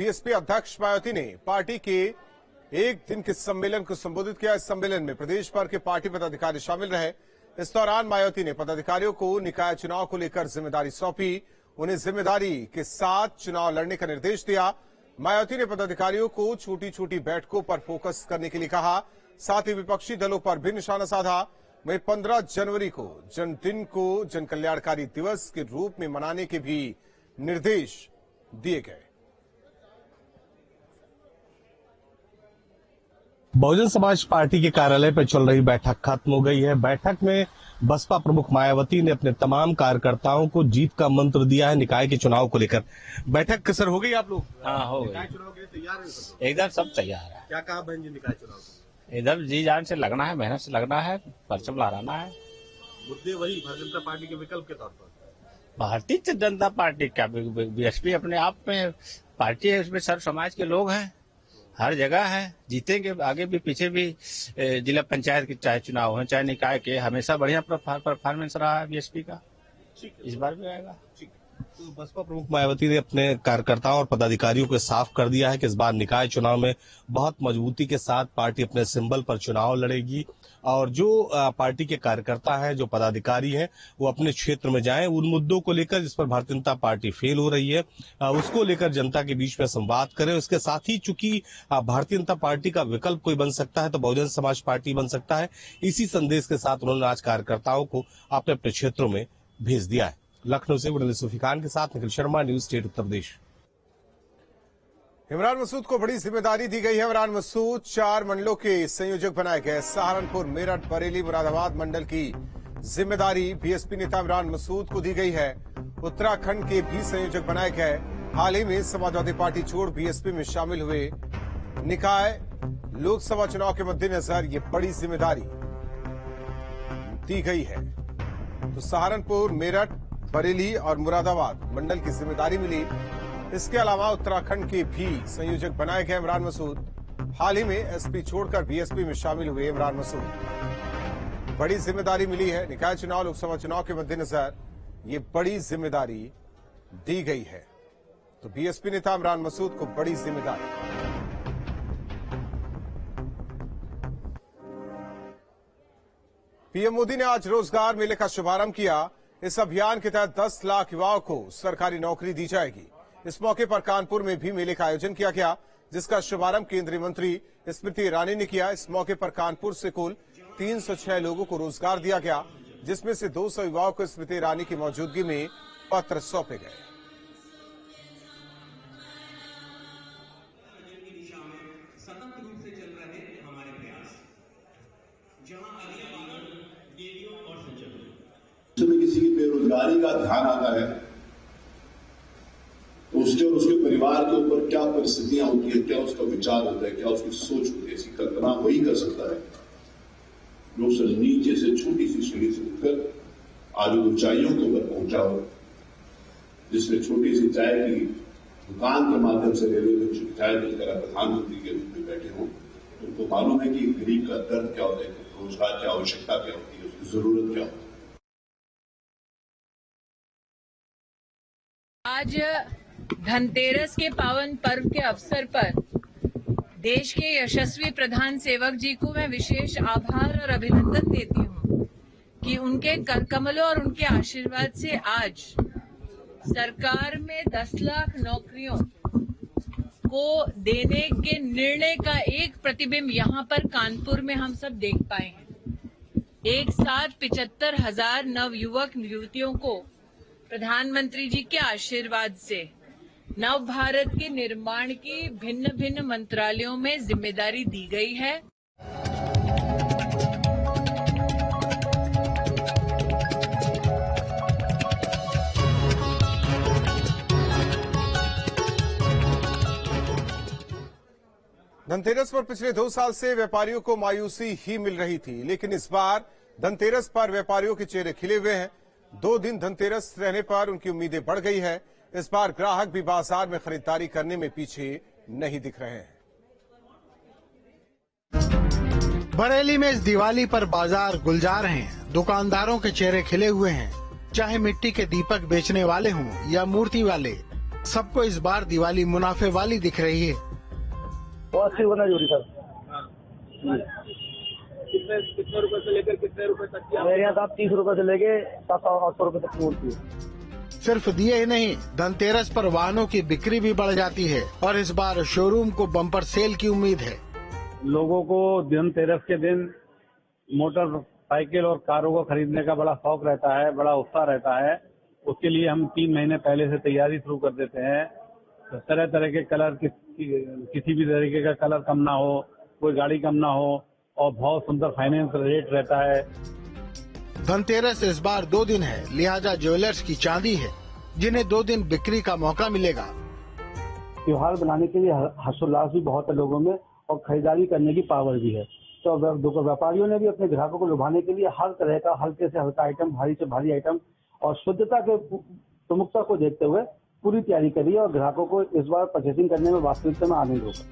BSP अध्यक्ष मायावती ने party के एक दिन के सम्मेलन को संबोधित किया। इस सम्मेलन में प्रदेश भर के पार्टी पदाधिकारी शामिल रहे। इस दौरान मायावती ने पदाधिकारियों को निकाय चुनाव को लेकर जिम्मेदारी सौंपी। उन्हें जिम्मेदारी के साथ चुनाव लड़ने का निर्देश दिया। मायावती ने पदाधिकारियों को छोटी छोटी बैठकों पर फोकस करने के लिए कहा। साथ ही विपक्षी दलों पर भी निशाना साधा। वहीं 15 जनवरी को जन्मदिन को जन कल्याणकारी दिवस के रूप में मनाने के भी निर्देश दिए गए। बहुजन समाज पार्टी के कार्यालय पर चल रही बैठक खत्म हो गई है। बैठक में बसपा प्रमुख मायावती ने अपने तमाम कार्यकर्ताओं को जीत का मंत्र दिया है निकाय के चुनाव को लेकर। बैठक सर हो गई आप लोग? हाँ, हो गई। निकाय चुनाव के लिए तैयार है? एकदम सब तैयार है। क्या कहा बहन जी निकाय चुनाव? इधर जी जान से लगना है, मेहनत से लगना है, परचम लहराना है। मुद्दे वही भारतीय जनता पार्टी के विकल्प के तौर पर। भारतीय जनता पार्टी क्या बीएसपी अपने आप में पार्टी है, उसमें सर्व समाज के लोग हैं, हर जगह है, जीतेंगे। आगे भी पीछे भी जिला पंचायत के चाहे चुनाव हो चाहे निकाय के, हमेशा बढ़िया परफॉर्मेंस रहा है बीएसपी का। इस बार भी आएगा। तो बसपा प्रमुख मायावती ने अपने कार्यकर्ताओं और पदाधिकारियों को साफ कर दिया है कि इस बार निकाय चुनाव में बहुत मजबूती के साथ पार्टी अपने सिंबल पर चुनाव लड़ेगी और जो पार्टी के कार्यकर्ता हैं, जो पदाधिकारी हैं, वो अपने क्षेत्र में जाएं। उन मुद्दों को लेकर जिस पर भारतीय जनता पार्टी फेल हो रही है उसको लेकर जनता के बीच में संवाद करें। उसके साथ ही चूंकि भारतीय जनता पार्टी का विकल्प कोई बन सकता है तो बहुजन समाज पार्टी बन सकता है। इसी संदेश के साथ उन्होंने आज कार्यकर्ताओं को अपने अपने क्षेत्रों में भेज दिया है। लखनऊ से वडली सुफिकान के साथ निखिल शर्मा, न्यूज स्टेट उत्तर प्रदेश। इमरान मसूद को बड़ी जिम्मेदारी दी गई है। इमरान मसूद 4 मंडलों के संयोजक बनाए गए। सहारनपुर, मेरठ, बरेली, मुरादाबाद मंडल की जिम्मेदारी बीएसपी नेता इमरान मसूद को दी गई है। उत्तराखंड के भी संयोजक बनाए गए। हाल ही में समाजवादी पार्टी छोड़ बीएसपी में शामिल हुए। निकाय लोकसभा चुनाव के मद्देनजर ये बड़ी जिम्मेदारी दी गई है। तो सहारनपुर, मेरठ, बरेली और मुरादाबाद मंडल की जिम्मेदारी मिली। इसके अलावा उत्तराखंड के भी संयोजक बनाए गए इमरान मसूद। हाल ही में एसपी छोड़कर बीएसपी में शामिल हुए इमरान मसूद। बड़ी जिम्मेदारी मिली है। निकाय चुनाव, लोकसभा चुनाव के मद्देनजर ये बड़ी जिम्मेदारी दी गई है। तो बीएसपी नेता इमरान मसूद को बड़ी जिम्मेदारी। पीएम मोदी ने आज रोजगार मेले का शुभारंभ किया। इस अभियान के तहत 10 लाख युवाओं को सरकारी नौकरी दी जाएगी। इस मौके पर कानपुर में भी मेले का आयोजन किया गया, जिसका शुभारंभ केंद्रीय मंत्री स्मृति ईरानी ने किया। इस मौके पर कानपुर से कुल 306 लोगों को रोजगार दिया गया, जिसमें से 200 युवाओं को स्मृति ईरानी की मौजूदगी में पत्र सौंपे गए। किसी की बेरोजगारी का ध्यान आता है तो उसके और उसके परिवार के ऊपर क्या परिस्थितियां होती है, क्या उसका विचार होता है, क्या उसकी सोच होती है, इसकी कल्पना वही कर सकता है जो उस नीचे से छोटी सी सीढ़ी से उठकर आज ऊंचाइयों के ऊपर पहुंचा हो, जिसने छोटी सी चाय की दुकान के माध्यम से रेलवे में चाय देकर प्रधानमंत्री के रूप में बैठे हो। उनको मालूम है कि गरीब का दर्द क्या होता है, रोजगार की आवश्यकता क्या होती है, उसकी जरूरत क्या होती है। आज धनतेरस के पावन पर्व के अवसर पर देश के यशस्वी प्रधान सेवक जी को मैं विशेष आभार और अभिनंदन देती हूँ कि उनके करकमलों और उनके आशीर्वाद से आज सरकार में 10 लाख नौकरियों को देने के निर्णय का एक प्रतिबिंब यहाँ पर कानपुर में हम सब देख पाए हैं। एक साथ 75,000 नवयुवक युवतियों को प्रधानमंत्री जी के आशीर्वाद से नव भारत के निर्माण की भिन्न भिन्न मंत्रालयों में जिम्मेदारी दी गई है। धनतेरस पर पिछले 2 साल से व्यापारियों को मायूसी ही मिल रही थी, लेकिन इस बार धनतेरस पर व्यापारियों के चेहरे खिले हुए हैं। 2 दिन धनतेरस रहने पर उनकी उम्मीदें बढ़ गई है। इस बार ग्राहक भी बाजार में खरीदारी करने में पीछे नहीं दिख रहे हैं। बरेली में इस दिवाली पर बाजार गुलजार हैं। दुकानदारों के चेहरे खिले हुए हैं, चाहे मिट्टी के दीपक बेचने वाले हों या मूर्ति वाले। सबको इस बार दिवाली मुनाफे वाली दिख रही है। 80 होना जरूरी सर। कितने रुपए से लेकर कितने रुपए तक की? मेरे यहाँ 30 रुपए से लेके 700-800 रुपए तक की होती है। सिर्फ दिए ही नहीं, धनतेरस पर वाहनों की बिक्री भी बढ़ जाती है और इस बार शोरूम को बम्पर सेल की उम्मीद है। लोगों को धनतेरस के दिन मोटरसाइकिल और कारों को खरीदने का बड़ा शौक रहता है, बड़ा उत्साह रहता है। उसके लिए हम 3 महीने पहले से तैयारी शुरू कर देते हैं। तरह तरह के कलर, किसी भी तरीके का कलर कम ना हो, कोई गाड़ी कम ना हो और बहुत सुंदर फाइनेंस रेट रहता है। धनतेरस इस बार 2 दिन है, लिहाजा ज्वेलर्स की चांदी है जिन्हें 2 दिन बिक्री का मौका मिलेगा। त्योहार बनाने के लिए हर्षोल्लास भी बहुत है लोगों में और खरीदारी करने की पावर भी है। तो व्यापारियों ने भी अपने ग्राहकों को लुभाने के लिए हर तरह का हल्के से हल्का आइटम, भारी से भारी आइटम और शुद्धता के प्रमुखता को देखते हुए पूरी तैयारी करी है और ग्राहकों को इस बार परचेसिंग करने में वास्तविकता में आनंद होगा।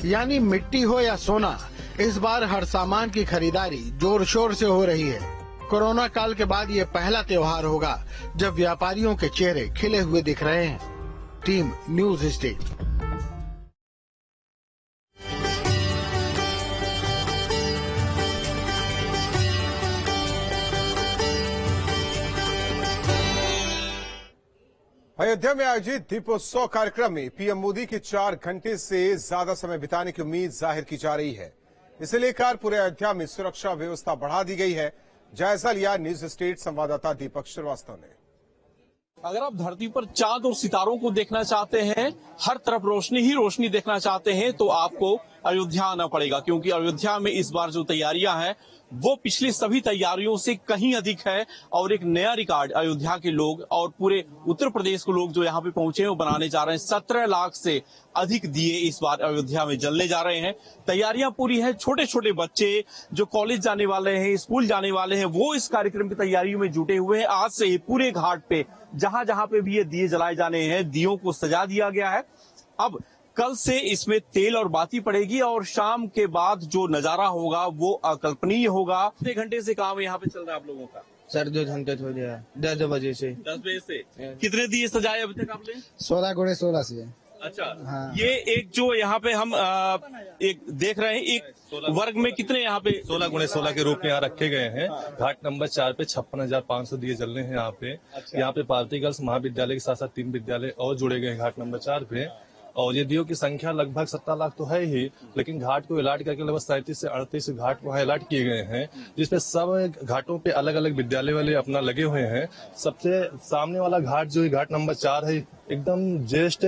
यानी मिट्टी हो या सोना, इस बार हर सामान की खरीदारी जोर शोर से हो रही है। कोरोना काल के बाद ये पहला त्योहार होगा जब व्यापारियों के चेहरे खिले हुए दिख रहे हैं। Team news state. अयोध्या में आयोजित दीपोत्सव कार्यक्रम में पीएम मोदी के 4 घंटे से ज्यादा समय बिताने की उम्मीद जाहिर की जा रही है। इसे लेकर पूरे अयोध्या में सुरक्षा व्यवस्था बढ़ा दी गई है। जायजा लिया न्यूज स्टेट संवाददाता दीपक श्रीवास्तव ने। अगर आप धरती पर चांद और सितारों को देखना चाहते हैं, हर तरफ रोशनी ही रोशनी देखना चाहते हैं, तो आपको अयोध्या आना पड़ेगा, क्योंकि अयोध्या में इस बार जो तैयारियां हैं वो पिछली सभी तैयारियों से कहीं अधिक है और एक नया रिकॉर्ड अयोध्या के लोग और पूरे उत्तर प्रदेश के लोग जो यहाँ पे पहुंचे हैं वो बनाने जा रहे हैं। 17 लाख से अधिक दिए इस बार अयोध्या में जलने जा रहे हैं। तैयारियां पूरी है। छोटे छोटे बच्चे जो कॉलेज जाने वाले हैं, स्कूल जाने वाले हैं, वो इस कार्यक्रम की तैयारियों में जुटे हुए हैं। आज से ही पूरे घाट पे जहां जहां पे भी ये दिए जलाए जाने हैं, दियों को सजा दिया गया है। अब कल से इसमें तेल और बाती पड़ेगी और शाम के बाद जो नजारा होगा वो अकल्पनीय होगा। कितने घंटे से काम यहाँ पे चल रहा है आप लोगों का? सर 2 घंटे हो गया, 10 बजे से। 10 बजे से कितने दिए सजाए अभी तक आपने? 16 गुणे 16 से। अच्छा, हाँ। ये एक जो यहाँ पे हम एक देख रहे हैं, एक वर्ग में कितने यहाँ पे 16 गुणे 16 के रूप में यहाँ रखे गए हैं। घाट नंबर 4 पे 56,500 दिए जल रहे हैं यहाँ पे। यहाँ पे पारती गर्ल्स महाविद्यालय के साथ साथ 3 विद्यालय और जुड़े गए हैं घाट नंबर 4 पे। और ये दियों की संख्या लगभग 17 लाख तो है ही, लेकिन घाट को अलाट करके लगभग 37 से 38 घाट वहाँ अलाट किए गए हैं, जिसपे सब घाटों पे अलग अलग विद्यालय वाले अपना लगे हुए हैं। सबसे सामने वाला घाट जो घाट नंबर 4 है, एकदम ज्येष्ठ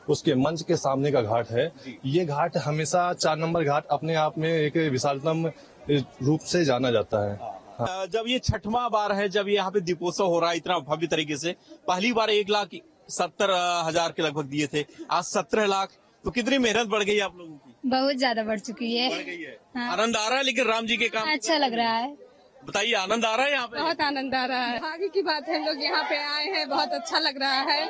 उसके मंच के सामने का घाट है। ये घाट हमेशा 4 नंबर घाट अपने आप में एक विशालतम रूप से जाना जाता है। हाँ। जब ये 6वां बार है जब यहाँ पे दीपोत्सव हो रहा है इतना भव्य तरीके से, पहली बार 1,70,000 के लगभग दिए थे, आज 17 लाख। तो कितनी मेहनत बढ़ गई आप लोगों की? बहुत ज्यादा बढ़ चुकी है। बढ़ गई है। हाँ। आनंद आ रहा है, लेकिन राम जी के काम अच्छा लग रहा है। बताइए, आनंद आ रहा है यहाँ पे? बहुत आनंद आ रहा है। आगे की बात है, हम लोग यहाँ पे आए हैं, बहुत अच्छा लग रहा है।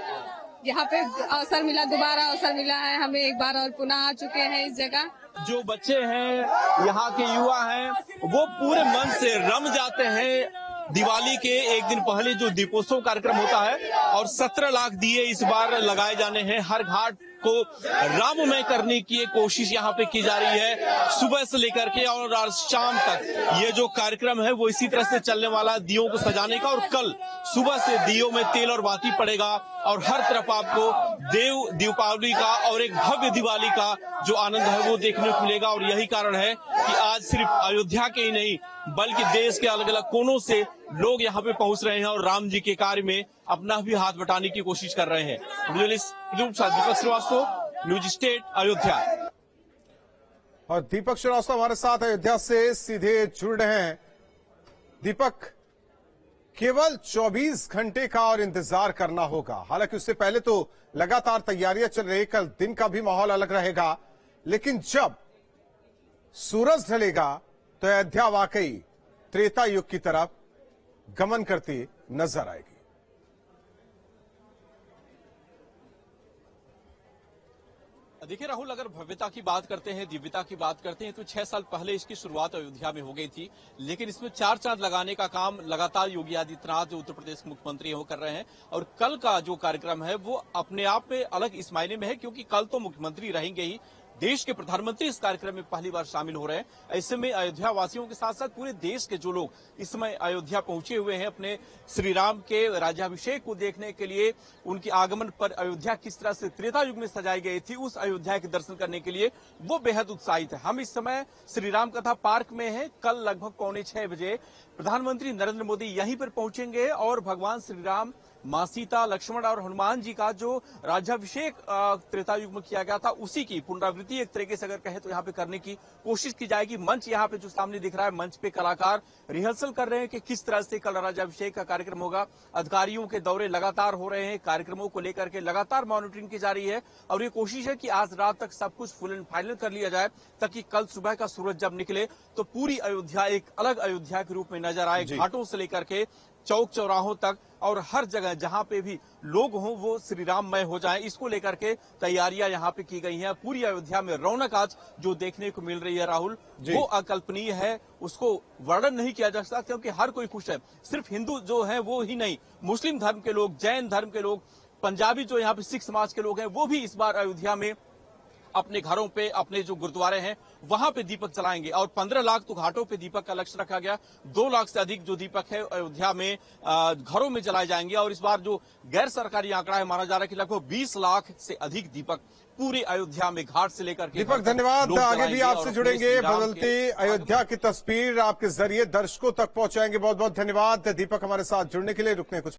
यहाँ पे अवसर मिला, दोबारा अवसर मिला है हमें, एक बार और पुनः आ चुके हैं इस जगह। जो बच्चे हैं, यहाँ के युवा हैं, वो पूरे मन से रम जाते हैं। दिवाली के एक दिन पहले जो दीपोत्सव कार्यक्रम होता है और 17 लाख दिए इस बार लगाए जाने हैं। हर घाट को राममय करने की कोशिश यहाँ पे की जा रही है, सुबह से लेकर के और आज शाम तक ये जो कार्यक्रम है वो इसी तरह से चलने वाला है, दियों को सजाने का। और कल सुबह से दियों में तेल और बाती पड़ेगा और हर तरफ आपको दीपावली का और एक भव्य दिवाली का जो आनंद है वो देखने को मिलेगा। और यही कारण है कि आज सिर्फ अयोध्या के ही नहीं बल्कि देश के अलग अलग कोनों से लोग यहाँ पे पहुंच रहे हैं और राम जी के कार्य में अपना भी हाथ बटाने की कोशिश कर रहे हैं। दीपक श्रीवास्तव, न्यूज स्टेट, अयोध्या। और दीपक श्रीवास्तव हमारे साथ अयोध्या से सीधे जुड़ रहे हैं। दीपक, केवल 24 घंटे का और इंतजार करना होगा। हालांकि उससे पहले तो लगातार तैयारियां चल रही, कल दिन का भी माहौल अलग रहेगा, लेकिन जब सूरज ढलेगा तो अयोध्या वाकई त्रेता युग की तरफ गमन करती नजर आएगी। देखिए राहुल, अगर भव्यता की बात करते हैं, दिव्यता की बात करते हैं, तो 6 साल पहले इसकी शुरुआत अयोध्या में हो गई थी, लेकिन इसमें 4 चांद लगाने का काम लगातार योगी आदित्यनाथ जो उत्तर प्रदेश के मुख्यमंत्री हैं वो कर रहे हैं। और कल का जो कार्यक्रम है वो अपने आप में अलग इस मायने में है, क्योंकि कल तो मुख्यमंत्री रहेंगे ही, देश के प्रधानमंत्री इस कार्यक्रम में पहली बार शामिल हो रहे हैं। ऐसे में अयोध्या वासियों के साथ साथ पूरे देश के जो लोग इस समय अयोध्या पहुंचे हुए हैं अपने श्री राम के राज्याभिषेक को देखने के लिए, उनके आगमन पर अयोध्या किस तरह से त्रेता युग में सजाई गई थी उस अयोध्या के दर्शन करने के लिए वो बेहद उत्साहित है। हम इस समय श्री राम कथा पार्क में हैं। कल लगभग 5:45 बजे प्रधानमंत्री नरेंद्र मोदी यहीं पर पहुंचेंगे और भगवान श्री राम, मां सीता, लक्ष्मण और हनुमान जी का जो राज्याभिषेक त्रेता युग में किया गया था उसी की पुनरावृत्ति एक तरीके से अगर कहे तो यहाँ पे करने की कोशिश की जाएगी। मंच यहाँ पे जो सामने दिख रहा है, मंच पे कलाकार रिहर्सल कर रहे हैं कि किस तरह से कल राज्याभिषेक का कार्यक्रम होगा। अधिकारियों के दौरे लगातार हो रहे हैं, कार्यक्रमों को लेकर के लगातार मॉनिटरिंग की जा रही है और ये कोशिश है कि आज रात तक सब कुछ फुल एंड फाइनल कर लिया जाए, ताकि कल सुबह का सूरज जब निकले तो पूरी अयोध्या एक अलग अयोध्या के रूप में नजर आए। घाटों से लेकर के चौक चौराहों तक और हर जगह जहां पे भी लोग हों वो श्री राममय हो जाएं, इसको लेकर के तैयारियां यहां पे की गई हैं। पूरी अयोध्या में रौनक आज जो देखने को मिल रही है राहुल, वो अकल्पनीय है, उसको वर्णन नहीं किया जा सकता, क्योंकि हर कोई खुश है। सिर्फ हिंदू जो है वो ही नहीं, मुस्लिम धर्म के लोग, जैन धर्म के लोग, पंजाबी जो यहाँ पे सिख समाज के लोग हैं वो भी इस बार अयोध्या में अपने घरों पे, अपने जो गुरुद्वारे हैं वहां पे दीपक जलाएंगे। और 15 लाख तो घाटों पे दीपक का लक्ष्य रखा गया। 2 लाख से अधिक जो दीपक है अयोध्या में घरों में जलाए जाएंगे। और इस बार जो गैर सरकारी आंकड़ा है, माना जा रहा है कि लगभग 20 लाख से अधिक दीपक पूरे अयोध्या में घाट से लेकर के। दीपक, धन्यवाद। आगे भी आपसे जुड़ेंगे, बदलती अयोध्या की तस्वीर आपके जरिए दर्शकों तक पहुंचाएंगे। बहुत बहुत धन्यवाद दीपक, हमारे साथ जुड़ने के लिए। रुकने कुछ